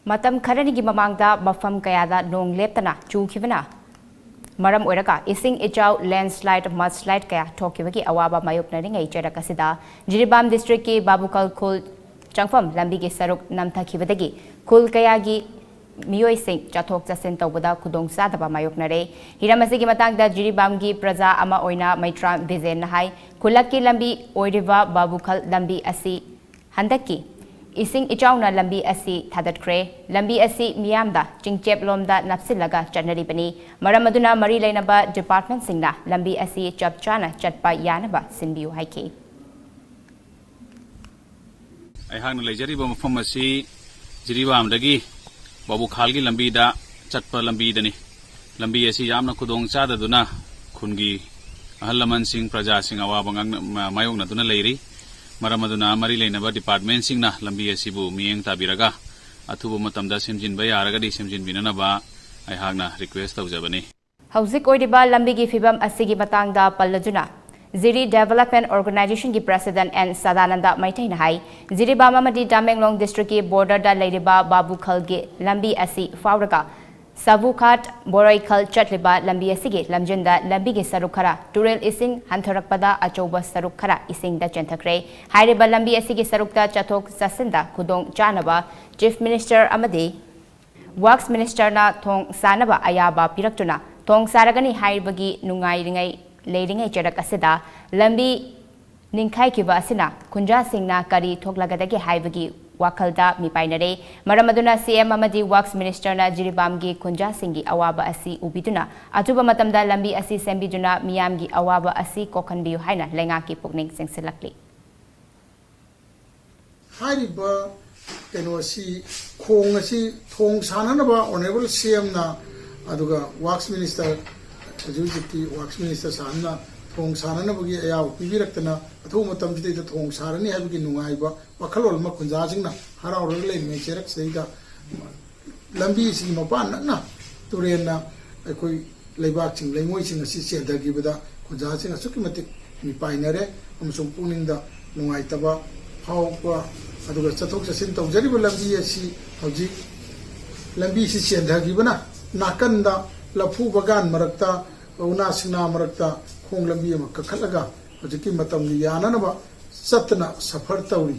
ꯃꯇꯝ ꯈꯔꯅꯤꯒꯤ ꯃꯃꯥꯡꯗ ꯃꯐꯝ ꯀꯌꯥꯗ ꯅꯣꯡ ꯂꯦꯞꯇꯅ ꯆꯨꯈꯤꯕꯅ ꯃꯔꯝ ꯑꯣꯏꯔꯒ ꯏꯁꯤꯡ ꯏꯆꯥꯎ ꯂꯦꯟꯁ꯭ꯂꯥꯏꯗ ꯃꯗꯁ꯭ꯂꯥꯏꯗ ꯀꯌꯥ ꯊꯣꯛꯈꯤꯕꯒꯤ ꯑꯋꯥꯕ ꯃꯥꯌꯣꯛꯅꯔꯤꯉꯩ ꯆꯩꯔꯛ ꯑꯁꯤꯗ ꯖꯤꯔꯤꯕꯥꯝ ꯗꯤꯁꯇ꯭ꯔꯤꯛꯀꯤ ꯕꯥꯕꯨꯀꯜ ꯈꯨꯜ ꯆꯪꯐꯝ ꯂꯝꯕꯤꯒꯤ ꯁꯔꯨꯛ ꯅꯝꯊꯈꯤꯕꯗꯒꯤ ꯈꯨꯜ ꯀꯌꯥꯒꯤ ꯃꯤꯑꯣꯏꯁꯤꯡ ꯆꯠꯊꯣꯛ ꯆꯠꯁꯤन ꯇꯧꯕꯗ ꯈꯨꯗꯣꯡꯆꯥꯗꯕ ꯃꯥꯌꯣꯛꯅꯔꯦ꯫ ꯍꯤꯔꯝ ꯑꯁꯤꯒꯤ ꯃꯇꯥꯡꯗ ꯖꯤꯔꯤꯕꯥꯝꯒꯤ ꯄ꯭ꯔꯖꯥ ꯑꯃ ꯑꯣꯏꯅ ꯃꯩꯇ꯭ꯔꯥꯝ ꯕꯤꯖꯦꯟꯅ ꯍꯥꯏ ꯈꯨꯜꯂꯛꯀꯤ ꯂꯝꯕꯤ ꯑꯣꯏꯔꯤꯕ ꯕꯥꯕꯨꯈꯜ ꯂꯝꯕꯤ ꯑꯁꯤ ꯍꯟꯗꯛꯀꯤ ꯏꯁꯤꯡ ꯏꯆꯥꯎꯅ ꯂꯝꯕꯤ ꯑꯁꯤ ꯊꯥꯗꯠꯈ꯭ꯔꯦ꯫ ꯂꯝꯕꯤ ꯑꯁꯤ ꯃꯤꯌꯥꯝꯗ ꯆꯤꯡꯆꯦꯞꯂꯣꯝꯗ ꯅꯞꯁꯤꯜꯂꯒ ꯆꯠꯅꯔꯤꯕꯅꯤ꯫ ꯃꯔꯝ ꯑꯗꯨꯅ ꯃꯔꯤ ꯂꯩꯅꯕ ꯗꯤꯄꯥꯔꯠꯃꯦꯟꯠꯁꯤꯡꯅ ꯂꯝꯕꯤ ꯑꯁꯤ ꯆꯞ ꯆꯥꯅ ꯆꯠꯄ ꯌꯥꯅꯕ ꯁꯤꯟꯕꯤꯌꯨ ꯍꯥꯏꯈꯤ꯫ ꯑꯩꯍꯥꯛꯅ ꯂꯩꯖꯔꯤꯕ ꯃꯐꯝ ꯑꯁꯤ ꯖꯤꯔꯤꯕꯥꯝꯗꯒꯤ ꯕꯥꯕꯨꯈꯥꯜꯒꯤ ꯂꯝꯕꯤꯗ ꯆꯠꯄ ꯂꯝꯕꯤꯗꯅꯤ꯫ ꯂꯝꯕꯤ ꯑꯁꯤ ꯌꯥꯝꯅ ꯈꯨꯗꯣꯡ ꯆꯥꯗꯗꯨꯅ ꯈꯨꯟꯒꯤ ꯑꯍꯜ ꯂꯃꯟꯁꯤꯡ ꯄ꯭ꯔꯖꯥꯁꯤꯡ ꯑꯋꯥꯕ ꯃꯥꯌꯣꯛꯅꯗꯨꯅ ꯂꯩꯔꯤ꯫ ꯃꯔꯝ ꯑꯗꯨꯅ ꯃꯔꯤ ꯂꯩꯅꯕ ꯗꯤꯄꯥꯔꯠꯃꯦꯟꯠꯁꯤꯡꯅ ꯂꯝꯕꯤ ꯑꯁꯤꯕꯨ ꯃꯤꯠꯌꯦꯡ ꯇꯥꯕꯤꯔꯒ ꯑꯊꯨꯕ ꯃꯇꯝꯗ ꯁꯦꯝꯖꯤꯟꯕ ꯌꯥꯔꯒꯗꯤ ꯁꯦꯝꯖꯤꯟꯕꯤꯅꯅꯕ ꯑꯩꯍꯥꯛꯅ ꯔꯤꯀ꯭ꯋꯦꯁ ꯇꯧꯖꯕꯅꯤ꯫ ꯍꯧꯖꯤꯛ ꯑꯣꯏꯔꯤꯕ ꯂꯝꯕꯤꯒꯤ ꯐꯤꯕꯝ ꯑꯁꯤꯒꯤ ꯃꯇꯥꯡꯗ ꯄꯜꯂꯗꯨꯅ ꯖꯤꯔꯤ ꯗꯦꯚꯦꯂꯞꯃꯦꯟꯠ ꯑꯣꯔꯒꯅꯥꯏꯖꯦꯁꯟꯒꯤ ꯄ꯭ꯔꯦꯁꯤꯗꯦꯟꯠ ꯑꯦꯟ ꯁꯗꯥꯅꯟꯗ ꯃꯩꯇꯩꯅ ꯍꯥꯏ ꯖꯤꯔꯤꯕꯥꯝ ꯑꯃꯗꯤ ꯇꯃꯦꯡꯂꯣꯡ ꯗꯤꯁꯇ꯭ꯔꯤꯛꯀꯤ ꯕꯣꯔꯗꯔꯗ ꯂꯩꯔꯤꯕ ꯕꯥꯕꯨꯈꯜꯒꯤ ꯂꯝꯕꯤ ꯑꯁꯤ ꯐꯥꯎꯔꯒ ꯁꯕꯨꯈꯥꯠ ꯕꯣꯔꯣꯏꯈꯜ ꯆꯠꯂꯤꯕ ꯂꯝꯕꯤ ꯑꯁꯤꯒꯤ ꯂꯝꯖꯤꯟꯗ ꯂꯝꯕꯤꯒꯤ ꯁꯔꯨꯛ ꯈꯔ ꯇꯨꯔꯦꯜ ꯏꯁꯤꯡ ꯍꯟꯊꯔꯛꯄꯗ ꯑꯆꯧꯕ ꯁꯔꯨꯛ ꯈꯔ ꯏꯁꯤꯡꯗ ꯆꯦꯟꯊꯈ꯭ꯔꯦ꯫ ꯍꯥꯏꯔꯤꯕ ꯂꯝꯕꯤ ꯑꯁꯤꯒꯤ ꯁꯔꯨꯛꯇ ꯆꯠꯊꯣꯛ ꯆꯠꯁꯤꯟꯗ ꯈꯨꯗꯣꯡ ꯆꯥꯅꯕ ꯆꯤꯐ ꯃꯤꯅꯤꯁꯇꯔ ꯑꯃꯗꯤ ꯋꯥꯛꯁ ꯃꯤꯅꯤꯁꯇꯔꯅ ꯊꯣꯡ ꯁꯥꯅꯕ ꯑꯌꯥꯕ ꯄꯤꯔꯛꯇꯨꯅ ꯊꯣꯡ ꯁꯥꯔꯒꯅꯤ ꯍꯥꯏꯕꯒꯤ ꯅꯨꯡꯉꯥꯏꯔꯤꯉꯩ ꯂꯩꯔꯤꯉꯩ ꯆꯩꯔꯛ ꯑꯁꯤꯗ ꯂꯝꯕꯤ ꯅꯤꯡꯈꯥꯏꯈꯤꯕ ꯑꯁꯤꯅ ꯈꯨꯟꯖꯥꯁꯤꯡꯅ ꯀꯔꯤ ꯊꯣꯛꯂꯒꯗꯒꯦ ꯍꯥꯏꯕꯒꯤ ꯋꯥꯈꯜꯗ ꯃꯤꯄꯥꯏꯅꯔꯦ꯫ ꯃꯔꯝ ꯑꯗꯨꯅ ꯁꯤꯑꯦꯝ ꯑꯃꯗꯤ ꯋꯥꯛꯁ ꯃꯤꯅꯤꯁꯇꯔꯅ ꯖꯤꯔꯤꯕꯥꯝꯒꯤ ꯈꯨꯟꯖꯥꯁꯤꯡꯒꯤ ꯑꯋꯥꯕ ꯑꯁꯤ ꯎꯕꯤꯗꯨꯅ ꯑꯊꯨꯕ ꯃꯇꯝꯗ ꯂꯝꯕꯤ ꯑꯁꯤ ꯁꯦꯝꯕꯤꯗꯨꯅ ꯃꯤꯌꯥꯝꯒꯤ ꯑꯋꯥꯕ ꯑꯁꯤ ꯀꯣꯛꯍꯟꯕꯤꯌꯨ ꯍꯥꯏꯅ ꯂꯩꯉꯥꯛꯀꯤ ꯄꯨꯛꯅꯤꯡ ꯆꯤꯡꯁꯤꯜꯂꯛꯂꯤ꯫ ꯍꯥꯏꯔꯤꯕ ꯀꯩꯅꯣ ꯑꯁꯤ ꯈꯣꯡ ꯑꯁꯤ ꯊꯣꯡ ꯁꯥꯟꯅꯅꯕ ꯑꯣꯅꯔꯦꯕꯜ ꯁꯤꯑꯦꯝꯅ ꯑꯗꯨꯒ ꯋꯥꯛꯁ ꯃꯤꯅꯤꯁꯇꯔ ꯍꯧꯖꯤꯛꯀꯤ ꯋꯥꯛꯁ ꯃꯤꯅꯤꯁꯇꯔ ꯁꯥꯍꯟꯅ ꯊꯣꯡ ꯁꯥꯟꯅꯅꯕꯒꯤ ꯑꯌꯥꯕ ꯄꯤꯕꯤꯔꯛꯇꯅ ꯑꯊꯨꯕ ꯃꯇꯝꯁꯤꯗꯩꯗ ꯊꯣꯡ ꯁꯥꯔꯅꯤ ꯍꯥꯏꯕꯒꯤ ꯅꯨꯡꯉꯥꯏꯕ ꯋꯥꯈꯜꯂꯣꯟ ꯑꯃ ꯈꯨꯟꯖꯥꯁꯤꯡꯅ ꯍꯔꯥꯎꯔꯒ ꯂꯩꯔꯤꯉꯩ ꯆꯩꯔꯛꯁꯤꯗꯩꯗ ꯂꯝꯕꯤꯁꯤꯒꯤ ꯃꯄꯥꯟ ꯅꯛꯅ ꯇꯨꯔꯦꯟꯅ ꯑꯩꯈꯣꯏ ꯂꯩꯕꯥꯛꯁꯤꯡ ꯂꯩꯉꯣꯏꯁꯤꯡ ꯑꯁꯤ ꯆꯦꯟꯊꯈꯤꯕꯗ ꯈꯨꯟꯖꯥꯁꯤꯡ ꯑꯁꯨꯛꯀꯤ ꯃꯇꯤꯛ ꯃꯤꯄꯥꯏꯅꯔꯦ ꯑꯃꯁꯨꯡ ꯄꯨꯛꯅꯤꯡꯗ ꯅꯨꯡꯉꯥꯏꯇꯕ ꯐꯥꯎꯕ ꯑꯗꯨꯒ ꯆꯠꯊꯣꯛ ꯆꯠꯁꯤꯟ ꯇꯧꯖꯔꯤꯕ ꯂꯝꯕꯤ ꯑꯁꯤ ꯍꯧꯖꯤꯛ ꯂꯝꯕꯤꯁꯤ ꯆꯦꯟꯊꯈꯤꯕꯅ ꯅꯥꯀꯟꯗ ꯂꯐꯨ ꯕꯒꯥꯟ ꯃꯔꯛꯇ ꯎꯅꯥ ꯁꯤꯡꯅꯥ ꯃꯔꯛꯇ ꯈꯣꯡ ꯂꯝꯕꯤ ꯑꯃ ꯀꯛꯈꯠꯂꯒ ꯍꯧꯖꯤꯛꯀꯤ ꯃꯇꯝꯒꯤ ꯌꯥꯅꯅꯕ ꯆꯠꯇꯅ ꯁꯐꯔ ꯇꯧꯔꯤ꯫